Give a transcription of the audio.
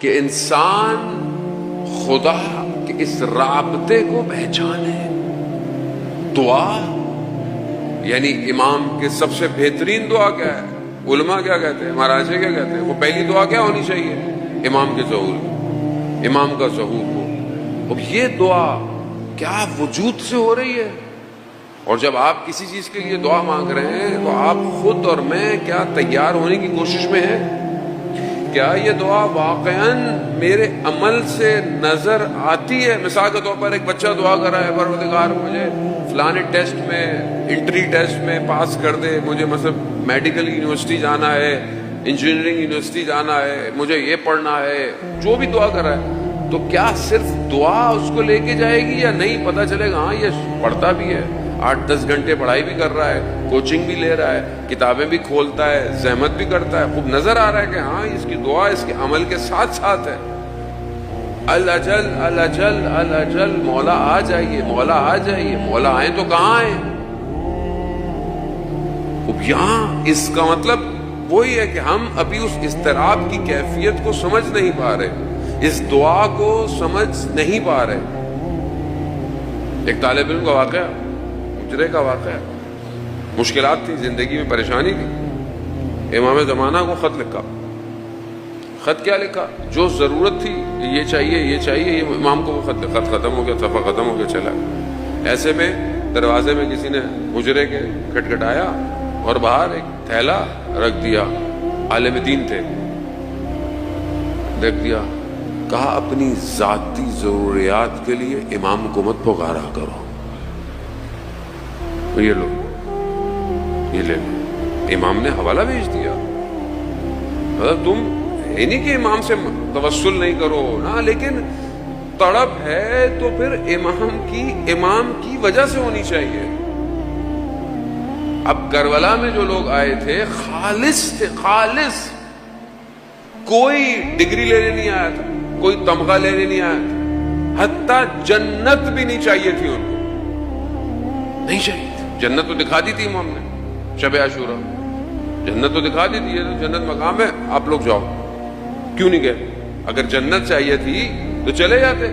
کہ انسان خدا کے اس رابطے کو پہچانے. دعا یعنی امام کے سب سے بہترین دعا کیا ہے؟ علماء کیا کہتے ہیں، مہاراج کیا کہتے ہیں؟ وہ پہلی دعا کیا ہونی چاہیے؟ امام کے ظہور، امام کا ظہور ہو. اب یہ دعا کیا وجود سے ہو رہی ہے؟ اور جب آپ کسی چیز کے لیے دعا مانگ رہے ہیں تو آپ خود اور میں کیا تیار ہونے کی کوشش میں ہیں؟ کیا یہ دعا واقعاً میرے عمل سے نظر آتی ہے؟ مثال کے طور پر ایک بچہ دعا کر رہا ہے، پروردگار مجھے فلانے ٹیسٹ میں، انٹری ٹیسٹ میں پاس کر دے، مجھے مثلا میڈیکل یونیورسٹی جانا ہے، انجینئرنگ یونیورسٹی جانا ہے، مجھے یہ پڑھنا ہے، جو بھی دعا کر رہا ہے، تو کیا صرف دعا اس کو لے کے جائے گی یا نہیں؟ پتہ چلے گا ہاں یہ پڑھتا بھی ہے، 8-10 گھنٹے پڑھائی بھی کر رہا ہے، کوچنگ بھی لے رہا ہے، کتابیں بھی کھولتا ہے، زحمت بھی کرتا ہے، خوب نظر آ رہا ہے کہ ہاں اس کی دعا اس کے عمل کے ساتھ ساتھ ہے. الاجل الاجل الاجل، مولا آ جائیے، مولا آ جائیے. مولا آئیں تو کہاں آئیں؟ اب یہاں اس کا مطلب وہی ہے کہ ہم ابھی اس اضطراب کی کیفیت کو سمجھ نہیں پا رہے، اس دعا کو سمجھ نہیں پا رہے. ایک طالب علم کا واقعہ، مجرے کا واقعہ، مشکلات تھی زندگی میں، پریشانی تھی. امام زمانہ کو خط لکھا. خط کیا لکھا؟ جو ضرورت تھی، یہ چاہیے یہ چاہیے، یہ امام کو وہ خط ختم ہو گیا، صفحہ ختم ہو گیا، چلا. ایسے میں دروازے میں کسی نے حجرے کے کھٹکھٹایا اور باہر ایک تھیلا رکھ دیا. عالم دین تھے، رکھ دیا. کہا اپنی ذاتی ضروریات کے لیے امام کو مت پکارا کرو. یہ لو، یہ لے لو. امام نے حوالہ بھیج دیا. مطلب تم ہے نہیں کہ امام سے توسل نہیں کرو نا، لیکن تڑپ ہے تو پھر امام کی وجہ سے ہونی چاہیے. اب کربلا میں جو لوگ آئے تھے خالص تھے، خالص. کوئی ڈگری لینے نہیں آیا تھا، کوئی تمغہ لینے نہیں آیا تھا، حتیٰ جنت بھی نہیں چاہیے تھی ان کو، نہیں چاہیے تھی. جنت تو دکھا دی تھی امام نے شب عاشورہ، جنت تو دکھا دی تھی، جنت مقام ہے، آپ لوگ جاؤ. کیوں نہیں گئے؟ اگر جنت چاہیے تھی تو چلے جاتے.